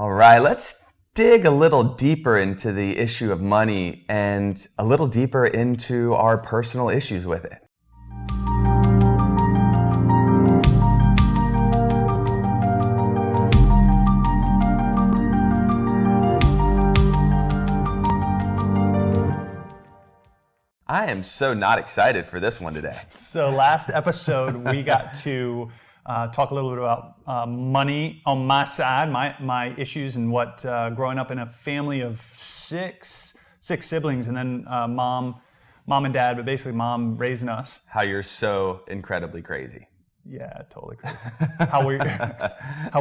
All right, let's dig a little deeper into the issue of money and a little deeper into our personal issues with it. I am so not excited for this one today. So last episode, we got to talk a little bit about money on my side, my issues, and what growing up in a family of six siblings, and then mom and dad, but basically mom raising us. How you're so incredibly crazy. Yeah, totally crazy. how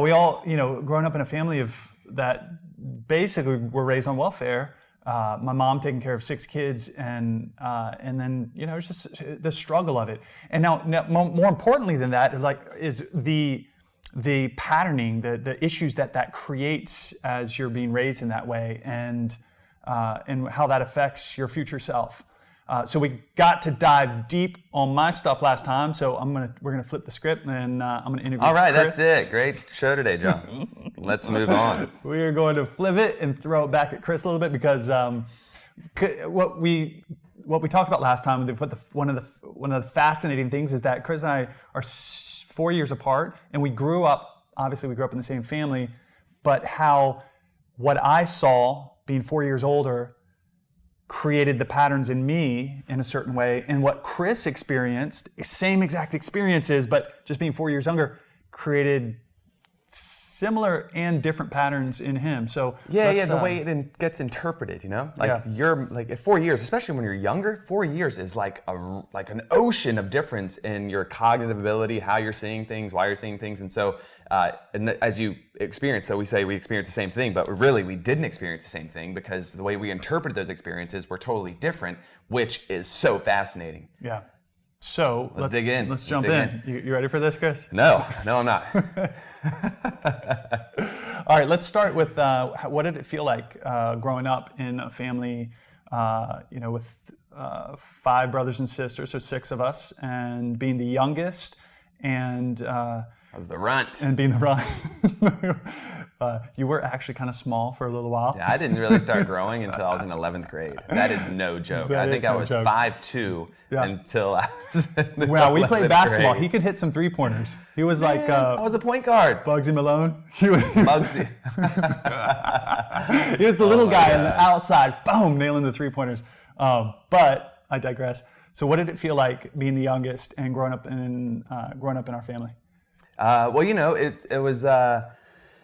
we all, growing up in a family of that basically were raised on welfare. My mom taking care of 6 kids, and then it's just the struggle of it. And now more importantly than that, is the patterning, the issues that creates as you're being raised in that way, and how that affects your future self. So we got to dive deep on my stuff last time. So we're gonna flip the script, and I'm gonna interview. All right, Chris. that's it. Great show today, John. Let's move on. We are going to flip it and throw it back at Chris a little bit, because what we talked about last time, one of the fascinating things is that Chris and I are 4 years apart, and we grew up in the same family, but how what I saw being 4 years older created the patterns in me in a certain way, and what Chris experienced, same exact experiences, but just being 4 years younger, created similar and different patterns in him. So the way it gets interpreted, you're like at 4 years, especially when you're younger, 4 years is like an ocean of difference in your cognitive ability, how you're seeing things, why you're seeing things, and so as you experience, so we say we experience the same thing, but really we didn't experience the same thing, because the way we interpret those experiences were totally different, which is so fascinating. Yeah. So let's dig in. Let's jump in. You ready for this, Chris? No, I'm not. All right, let's start with what did it feel like growing up in a family, with 5 brothers and sisters, so 6 of us, and being the youngest, and I was the runt. And being the runt. You were actually kind of small for a little while. Yeah, I didn't really start growing until I was in 11th grade. That is no joke. I think I was 5'2" until I was in Wow, we 11th played basketball. grade. He could hit some 3-pointers. He was like... I was a point guard. Bugsy Malone. Bugsy. He was the little guy on the outside, boom, nailing the 3-pointers. But I digress. So what did it feel like being the youngest and growing up in our family?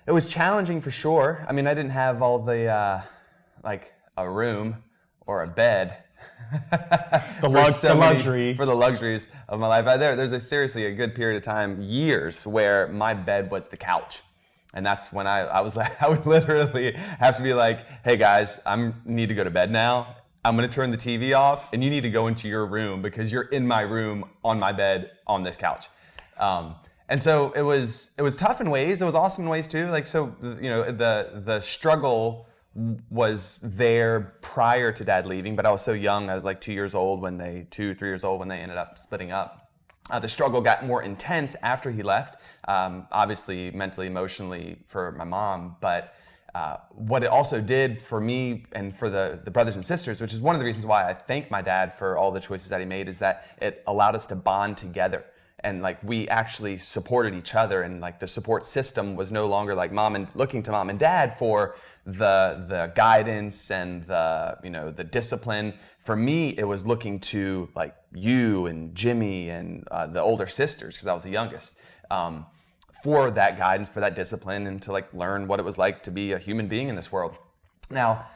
It was challenging for sure. I mean, I didn't have all the a room or a bed. The luxuries of my life. There's seriously a good period of time, years, where my bed was the couch. And that's when I was like, I would literally have to be like, hey guys, I need to go to bed now. I'm going to turn the TV off, and you need to go into your room because you're in my room on my bed on this couch. And so it was tough in ways. It was awesome in ways too. The struggle was there prior to Dad leaving, but I was so young. I was like 2, 3 years old when they ended up splitting up. The struggle got more intense after he left, obviously mentally, emotionally for my mom, but what it also did for me and for the brothers and sisters, which is one of the reasons why I thank my dad for all the choices that he made, is that it allowed us to bond together. And we actually supported each other, and the support system was no longer looking to mom and dad for the guidance and the discipline. For me, it was looking to you and Jimmy and the older sisters, because I was the youngest, for that guidance, for that discipline, and to learn what it was like to be a human being in this world. Now,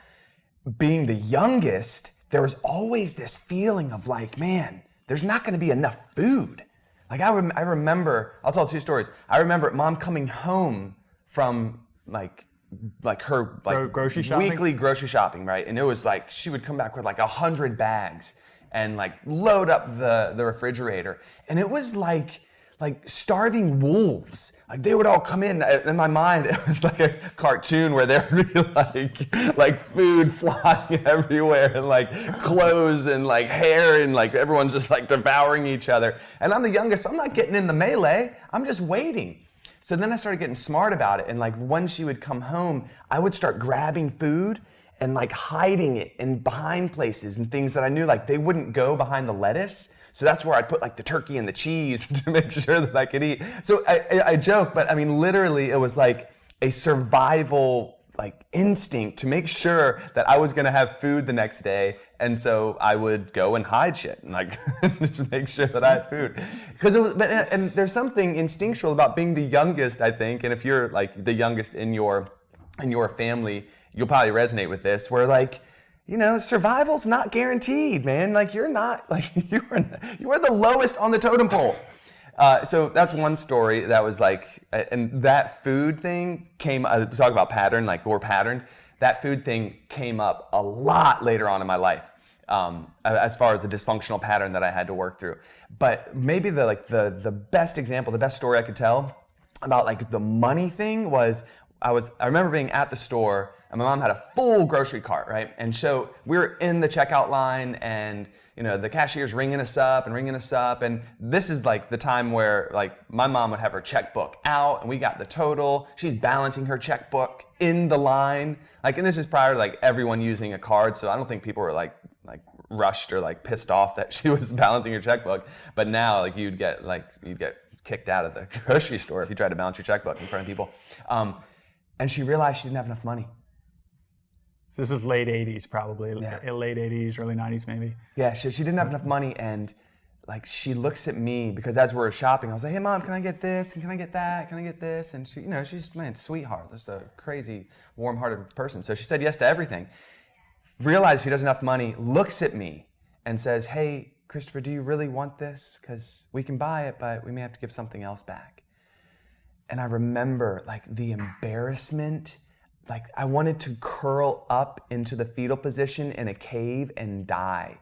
being the youngest, there was always this feeling of man, there's not going to be enough food. I remember, I'll tell 2 stories. I remember mom coming home from her grocery shopping? Weekly grocery shopping, right? And it was she would come back with 100 bags and load up the refrigerator. And it was like starving wolves. They would all come in my mind, it was like a cartoon where there would be like food flying everywhere, and clothes and hair, and everyone's just devouring each other. And I'm the youngest, so I'm not getting in the melee. I'm just waiting. So then I started getting smart about it. And like when she would come home, I would start grabbing food and like hiding it in behind places and things that I knew like they wouldn't go behind the lettuce. So that's where I'd put like the turkey and the cheese to make sure that I could eat. So I joke, but I mean, literally it was like a survival like instinct to make sure that I was gonna have food the next day. And so I would go and hide shit and like just make sure that I had food. Because it was, and there's something instinctual about being the youngest, I think. And if you're like the youngest in your family, you'll probably resonate with this, where like, you know, survival's not guaranteed, man. Like you're not, like you are the lowest on the totem pole. So that's one story that was like, and that food thing came, talk about pattern, like we're patterned. That food thing came up a lot later on in my life, as far as the dysfunctional pattern that I had to work through. But maybe the best example, the best story I could tell about like the money thing was, I remember being at the store and my mom had a full grocery cart, right? And so we were in the checkout line and, you know, the cashier's ringing us up. And this is like the time where like my mom would have her checkbook out and we got the total. She's balancing her checkbook in the line. Like, and this is prior to like everyone using a card. So I don't think people were like rushed or like pissed off that she was balancing her checkbook. But now like you'd get kicked out of the grocery store if you tried to balance your checkbook in front of people. And she realized she didn't have enough money. So this is late 80s probably, late 80s, early 90s maybe. Yeah, she didn't have enough money, and like she looks at me, because as we were shopping, I was like, hey mom, can I get this? And can I get that? Can I get this? And she, you know, she's, man, sweetheart. Just a crazy, warm-hearted person. So she said yes to everything. Realized she doesn't have enough money, looks at me and says, hey, Christopher, do you really want this? Because we can buy it, but we may have to give something else back. And I remember like the embarrassment. Like I wanted to curl up into the fetal position in a cave and die.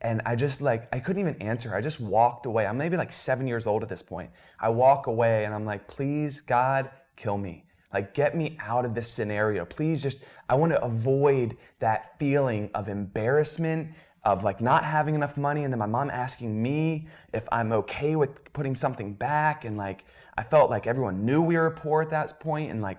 And I just like, I couldn't even answer her. I just walked away. I'm maybe like 7 years old at this point. I walk away and I'm like, please God, kill me. Like get me out of this scenario. Please just, I want to avoid that feeling of embarrassment, of like not having enough money and then my mom asking me if I'm okay with putting something back. And like, I felt like everyone knew we were poor at that point, and like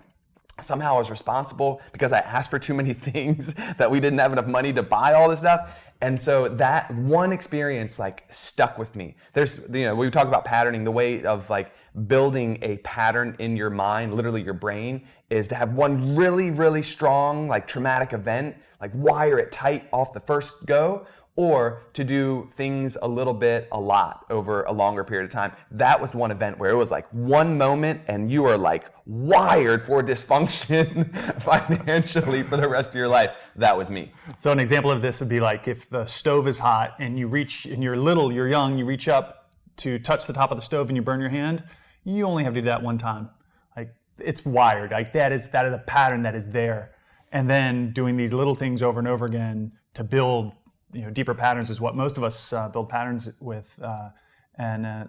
somehow I was responsible because I asked for too many things that we didn't have enough money to buy all this stuff. And so that one experience like stuck with me. There's, you know, we talk about patterning. The way of like building a pattern in your mind, literally your brain, is to have one really, really strong like traumatic event, like wire it tight off the first go, or to do things a little bit, a lot over a longer period of time. That was one event where it was like one moment and you were like wired for dysfunction financially for the rest of your life. That was me. So an example of this would be like if the stove is hot and you reach, and you're little, you're young, you reach up to touch the top of the stove and you burn your hand, you only have to do that one time. Like it's wired, like that is a pattern that is there. And then doing these little things over and over again to build, you know, deeper patterns is what most of us build patterns with.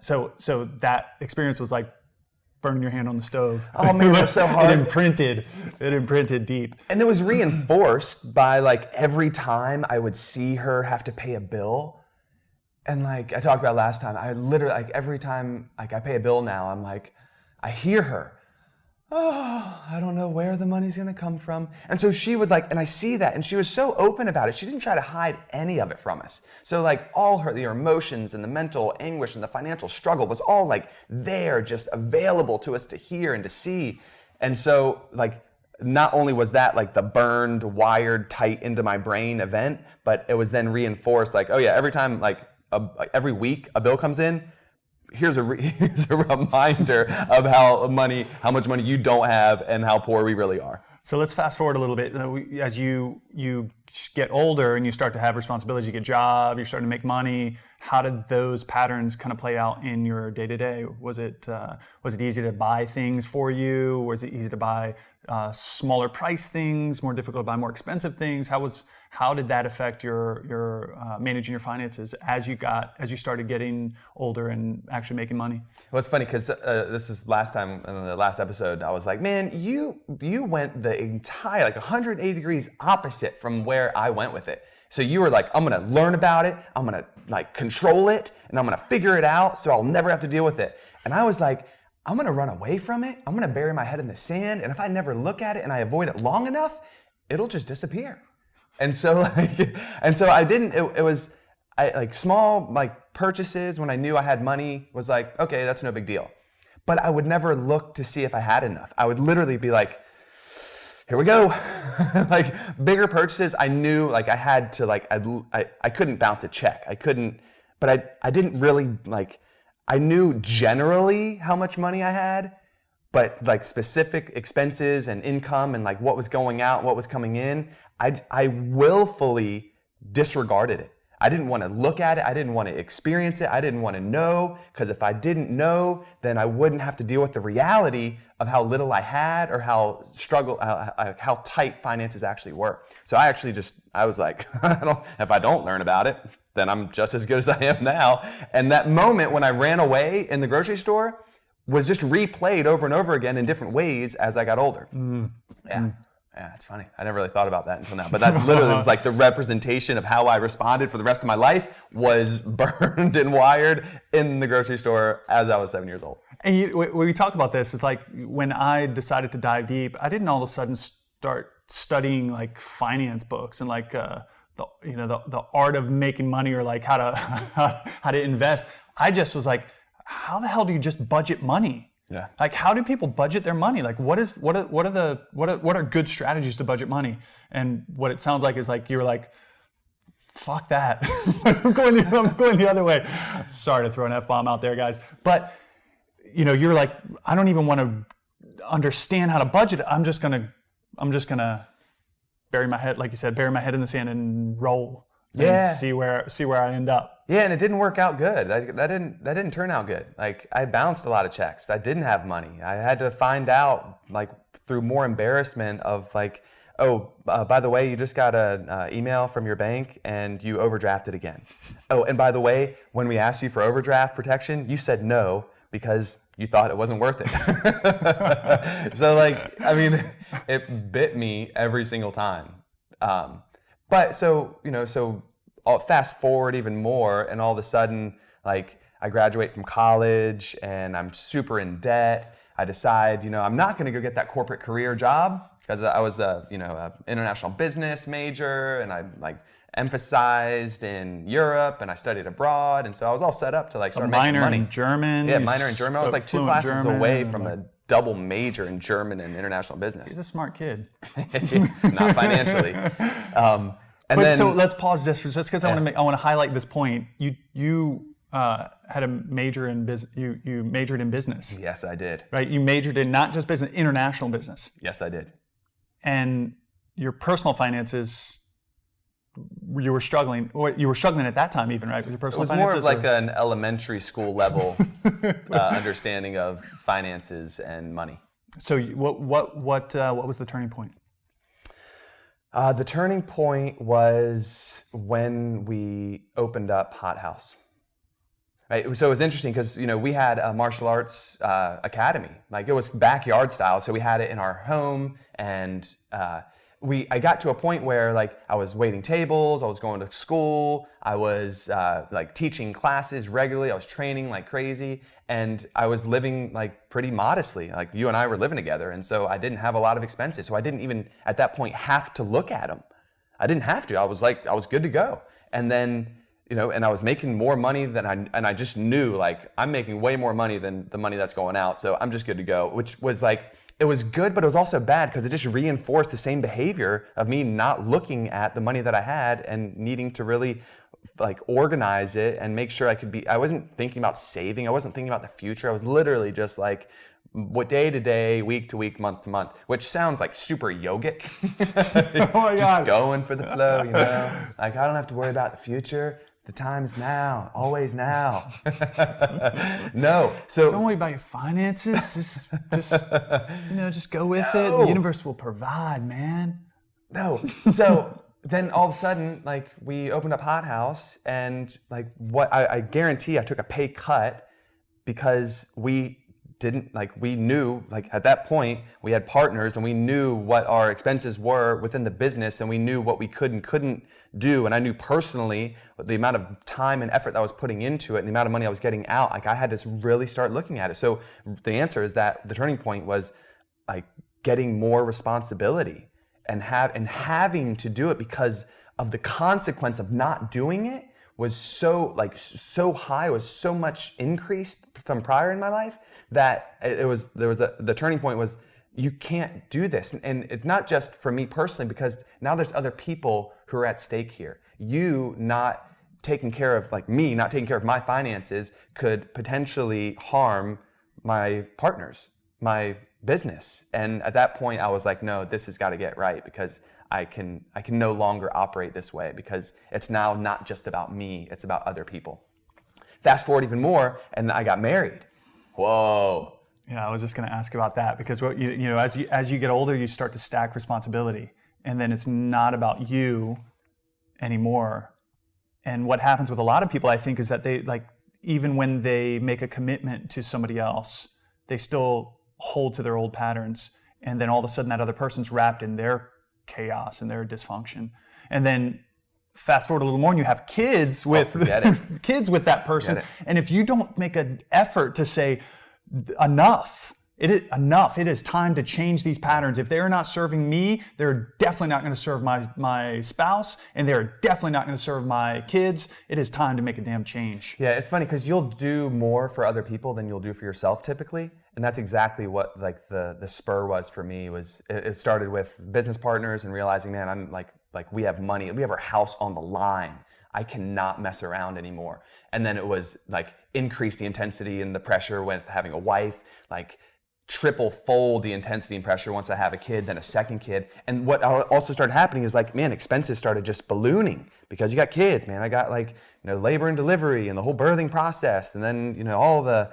So that experience was like burning your hand on the stove. Oh man, it was so hard. It imprinted deep. And it was reinforced by like every time I would see her have to pay a bill. And like I talked about last time, I literally, like every time like I pay a bill now, I'm like, I hear her. Oh, I don't know where the money's gonna come from. And so she would like, and I see that, and she was so open about it. She didn't try to hide any of it from us. So like all her emotions and the mental anguish and the financial struggle was all like there, just available to us to hear and to see. And so like, not only was that like the burned, wired tight into my brain event, but it was then reinforced like, oh yeah, every time like every week a bill comes in, here's a reminder of how much money you don't have and how poor we really are. So let's fast forward a little bit. As you get older and you start to have responsibilities, you get a job, you're starting to make money. How did those patterns kind of play out in your day-to-day? Was it easy to buy things for you? Was it easy to buy smaller price things, more difficult to buy more expensive things? How did that affect your managing your finances as you started getting older and actually making money? Well, it's funny because this is last time in the last episode, I was like, man, you went the entire like 180 degrees opposite from where I went with it. So you were like, I'm gonna learn about it, I'm gonna like control it, and I'm gonna figure it out so I'll never have to deal with it. And I was like, I'm going to run away from it. I'm going to bury my head in the sand. And if I never look at it and I avoid it long enough, it'll just disappear. And so I didn't, it was small purchases when I knew I had money was like, okay, that's no big deal. But I would never look to see if I had enough. I would literally be like, here we go. Bigger purchases, I knew I had to I couldn't bounce a check. I couldn't, but I didn't really I knew generally how much money I had, but specific expenses and income and what was going out, what was coming in, I willfully disregarded it. I didn't want to look at it. I didn't want to experience it. I didn't want to know, because if I didn't know, then I wouldn't have to deal with the reality of how little I had or how tight finances actually were. So I was like, if I don't learn about it, then I'm just as good as I am now. And that moment when I ran away in the grocery store was just replayed over and over again in different ways as I got older. Yeah, it's funny. I never really thought about that until now. But that literally was the representation of how I responded for the rest of my life was burned and wired in the grocery store as I was 7 years old. And when we talk about this, it's when I decided to dive deep, I didn't all of a sudden start studying finance books and the art of making money or how to invest. I just was how the hell do you just budget money? Yeah. How do people budget their money? What are good strategies to budget money? And what it sounds like is you were fuck that. I'm going the other way. Sorry to throw an F-bomb out there, guys. But you're I don't even want to understand how to budget it. I'm just gonna bury my head, like you said, bury my head in the sand and roll. And see where I end up. Yeah, and it didn't work out good. That didn't turn out good. I bounced a lot of checks. I didn't have money. I had to find out through more embarrassment of by the way, you just got an email from your bank and you overdrafted again. Oh, and by the way, when we asked you for overdraft protection, you said no because you thought it wasn't worth it. So it bit me every single time. But so I'll fast forward even more, and all of a sudden, I graduate from college and I'm super in debt. I decide, I'm not going to go get that corporate career job because I was a international business major, and I emphasized in Europe, and I studied abroad, and so I was all set up to start making money. Minor in German. Yeah, minor in German. I was 2 classes away from a double major in German and international business. He's a smart kid. Not financially. So let's pause just because I want to highlight this point. You had a major in business. You majored in business. Yes, I did. Right. You majored in not just business, international business. Yes, I did. And your personal finances, you were struggling at that time, even, right, with your personal finances. It was more of an elementary school level understanding of finances and money. So what was the turning point? The turning point was when we opened up Hot House. Right? So it was interesting because we had a martial arts academy. It was backyard style, so we had it in our home, and I got to a point where I was waiting tables, I was going to school, I was teaching classes regularly, I was training like crazy, and I was living pretty modestly. You and I were living together, and so I didn't have a lot of expenses. So I didn't even at that point have to look at them. I didn't have to. I was good to go. And then and I was making more money than I just knew I'm making way more money than the money that's going out. So I'm just good to go, which was it was good, but it was also bad because it just reinforced the same behavior of me not looking at the money that I had and needing to really organize it and make sure I wasn't thinking about saving. I wasn't thinking about the future. I was literally just what day to day, week to week, month to month, which sounds super yogic. Oh my God. Just going for the flow, I don't have to worry about the future. The time's now, always now. No, so don't worry about your finances. Just go with it. The universe will provide, man. No, so then all of a sudden, we opened up Hot House, and what I guarantee I took a pay cut because we didn't, like, we knew, like, at that point we had partners and we knew what our expenses were within the business, and we knew what we could and couldn't do. And I knew personally the amount of time and effort that I was putting into it and the amount of money I was getting out. Like, I had to really start looking at it. So the answer is that the turning point was like getting more responsibility and having to do it, because of the consequence of not doing it was so high, was so much increased from prior in my life, that the turning point was, you can't do this. And it's not just for me personally, because now there's other people who are at stake here. You not taking care of, like me, not taking care of my finances could potentially harm my partners, my business. And at that point I was like, no, this has got to get right, because I can no longer operate this way, because it's now not just about me, it's about other people. Fast forward even more, and I got married. Whoa. Yeah, I was just going to ask about that, because what you know, as you get older, you start to stack responsibility, and then it's not about you anymore. And what happens with a lot of people, I think, is that they, like, even when they make a commitment to somebody else, they still hold to their old patterns, and then all of a sudden that other person's wrapped in their chaos and their dysfunction. And then fast forward a little more, and you have kids with kids with that person. And if you don't make an effort to say, enough, it is time to change these patterns. If they're not serving me, they're definitely not going to serve my spouse, and they're definitely not going to serve my kids. It is time to make a damn change. Yeah, it's funny, because you'll do more for other people than you'll do for yourself typically. And that's exactly what, like, the spur was for me. Was it started with business partners and realizing, man, I'm like we have money, we have our house on the line. I cannot mess around anymore. And then it was like increase the intensity and the pressure with having a wife, like triple fold the intensity and pressure once I have a kid, then a second kid. And what also started happening is, like, man, expenses started just ballooning, because you got kids, man. I got, like, you know, labor and delivery and the whole birthing process, and then, you know, all the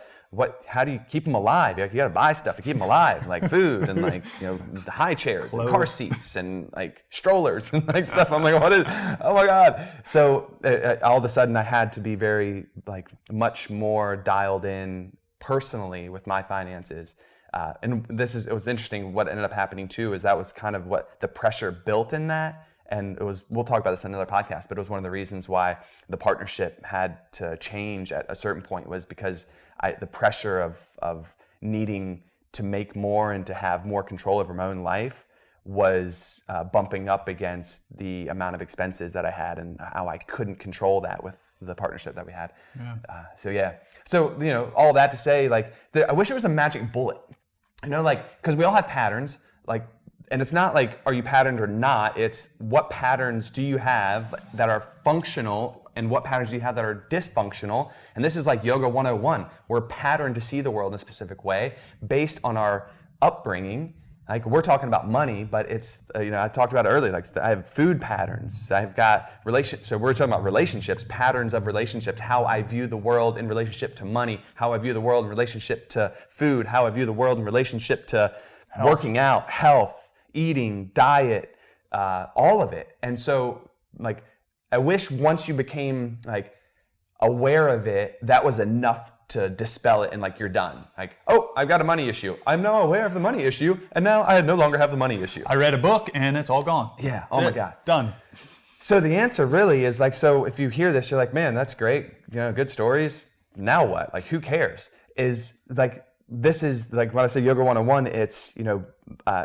how do you keep them alive? You got to buy stuff to keep them alive, like food and, like, you know, the high chairs and car seats and, like, strollers and, like, stuff. I'm like, oh my God. So all of a sudden I had to be very, like, much more dialed in personally with my finances. And it was interesting. What ended up happening too is that was kind of what the pressure built in that. And we'll talk about this in another podcast, but it was one of the reasons why the partnership had to change at a certain point, was because the pressure of needing to make more and to have more control over my own life was bumping up against the amount of expenses that I had, and how I couldn't control that with the partnership that we had. Yeah. So, you know, all that to say, like, I wish there was a magic bullet, you know, like, because we all have patterns, like, and it's not like, are you patterned or not? It's what patterns do you have that are functional, and what patterns do you have that are dysfunctional? And this is like Yoga 101. We're patterned to see the world in a specific way based on our upbringing. Like, we're talking about money, but it's, you know, I talked about it earlier, like, I have food patterns, I've got relationships. So we're talking about relationships, patterns of relationships, how I view the world in relationship to money, how I view the world in relationship to food, how I view the world in relationship to working out, health, eating, diet, all of it. And so, like, I wish once you became, like, aware of it, that was enough to dispel it, and, like, you're done. Like, oh, I've got a money issue. I'm now aware of the money issue, and now I no longer have the money issue. I read a book and it's all gone. Yeah. Oh my God. Done. So the answer really is, like, so if you hear this, you're like, man, that's great. You know, good stories. Now what? Like, who cares? Is, like, this is, like, when I say Yoga 101, it's, you know,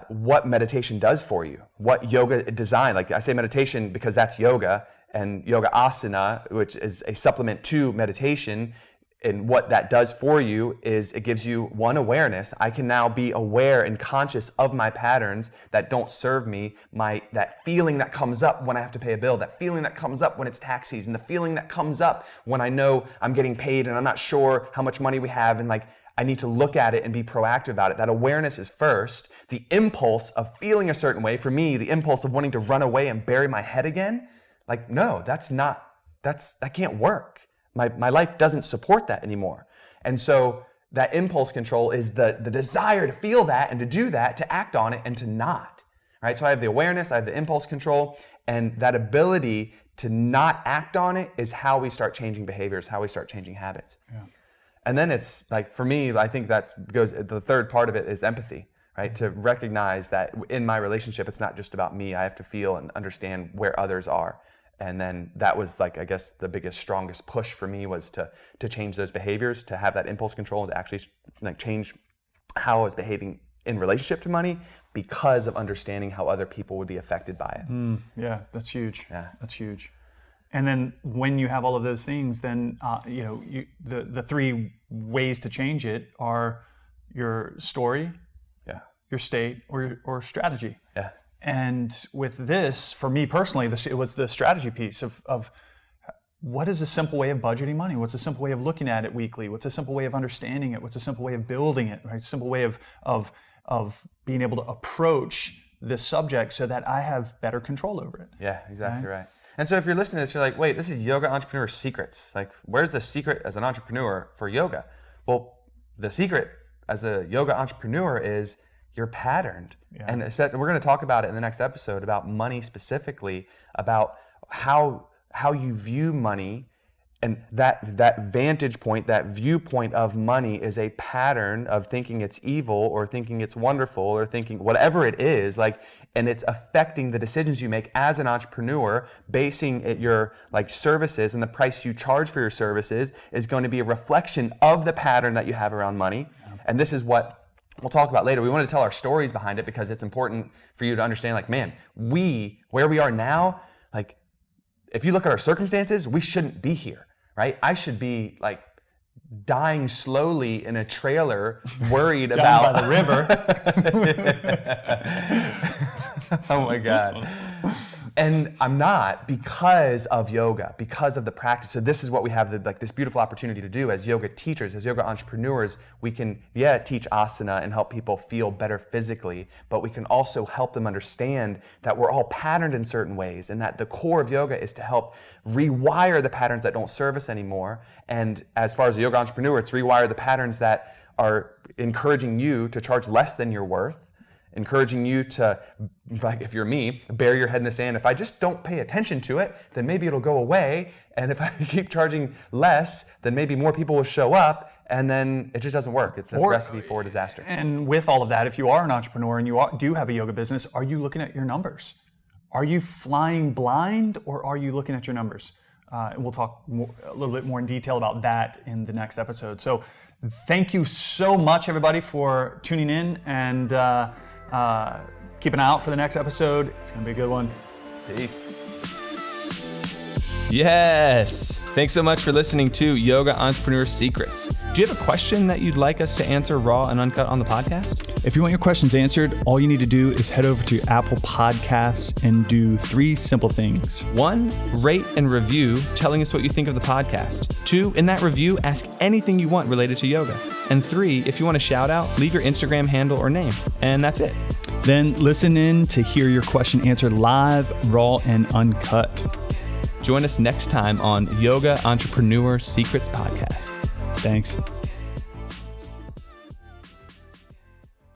what meditation does for you, what yoga design. Like, I say meditation because that's yoga, and yoga asana, which is a supplement to meditation. And what that does for you is it gives you one awareness. I can now be aware and conscious of my patterns that don't serve me, that feeling that comes up when I have to pay a bill, that feeling that comes up when it's tax season, the feeling that comes up when I know I'm getting paid and I'm not sure how much money we have, and, like, I need to look at it and be proactive about it. That awareness is first. The impulse of feeling a certain way, for me, the impulse of wanting to run away and bury my head again, like, no, that can't work. My life doesn't support that anymore. And so that impulse control is the desire to feel that and to do that, to act on it and to not, right? So I have the awareness, I have the impulse control, and that ability to not act on it is how we start changing behaviors, how we start changing habits. Yeah. And then it's like, for me, I think that goes, the third part of it is empathy, right? To recognize that in my relationship, it's not just about me. I have to feel and understand where others are. And then that was like, I guess the biggest, strongest push for me was to change those behaviors, to have that impulse control, and to actually like change how I was behaving in relationship to money because of understanding how other people would be affected by it. Yeah, that's huge. Yeah. That's huge. And then when you have all of those things, then the three ways to change it are your story, your state, or strategy. Yeah. And with this, for me personally, it was the strategy piece of what is a simple way of budgeting money? What's a simple way of looking at it weekly? What's a simple way of understanding it? What's a simple way of building it? Right? A simple way of being able to approach this subject so that I have better control over it. Yeah, exactly right. And so if you're listening to this, you're like, wait, this is Yoga Entrepreneur Secrets. Like, where's the secret as an entrepreneur for yoga? Well, the secret as a yoga entrepreneur is you're patterned. Yeah. And we're going to talk about it in the next episode about money specifically, about how you view money, and that vantage point, that viewpoint of money is a pattern of thinking it's evil or thinking it's wonderful or thinking whatever it is, like, and it's affecting the decisions you make as an entrepreneur, basing it your like services, and the price you charge for your services is going to be a reflection of the pattern that you have around money. And this is what we'll talk about later. We want to tell our stories behind it because it's important for you to understand, like, man, where we are now, like, if you look at our circumstances, we shouldn't be here, right? I should be like dying slowly in a trailer, worried about by the river. Oh my God. And I'm not, because of yoga, because of the practice. So this is what we have this beautiful opportunity to do as yoga teachers, as yoga entrepreneurs. We can, teach asana and help people feel better physically, but we can also help them understand that we're all patterned in certain ways, and that the core of yoga is to help rewire the patterns that don't serve us anymore. And as far as a yoga entrepreneur, it's rewire the patterns that are encouraging you to charge less than you're worth, encouraging you to, like, if you're me, bury your head in the sand. If I just don't pay attention to it, then maybe it'll go away. And if I keep charging less, then maybe more people will show up, and then it just doesn't work. It's a recipe for disaster. And with all of that, if you are an entrepreneur and you do have a yoga business, are you looking at your numbers? Are you flying blind, or are you looking at your numbers? And we'll talk a little bit more in detail about that in the next episode. So thank you so much, everybody, for tuning in, and keep an eye out for the next episode. It's going to be a good one. Peace. Yes. Thanks so much for listening to Yoga Entrepreneur Secrets. Do you have a question that you'd like us to answer raw and uncut on the podcast? If you want your questions answered, all you need to do is head over to Apple Podcasts and do 3 simple things. 1, rate and review, telling us what you think of the podcast. 2, in that review, ask anything you want related to yoga. And 3, if you want a shout out, leave your Instagram handle or name. And that's it. Then listen in to hear your question answered live, raw, and uncut. Join us next time on Yoga Entrepreneur Secrets Podcast. Thanks.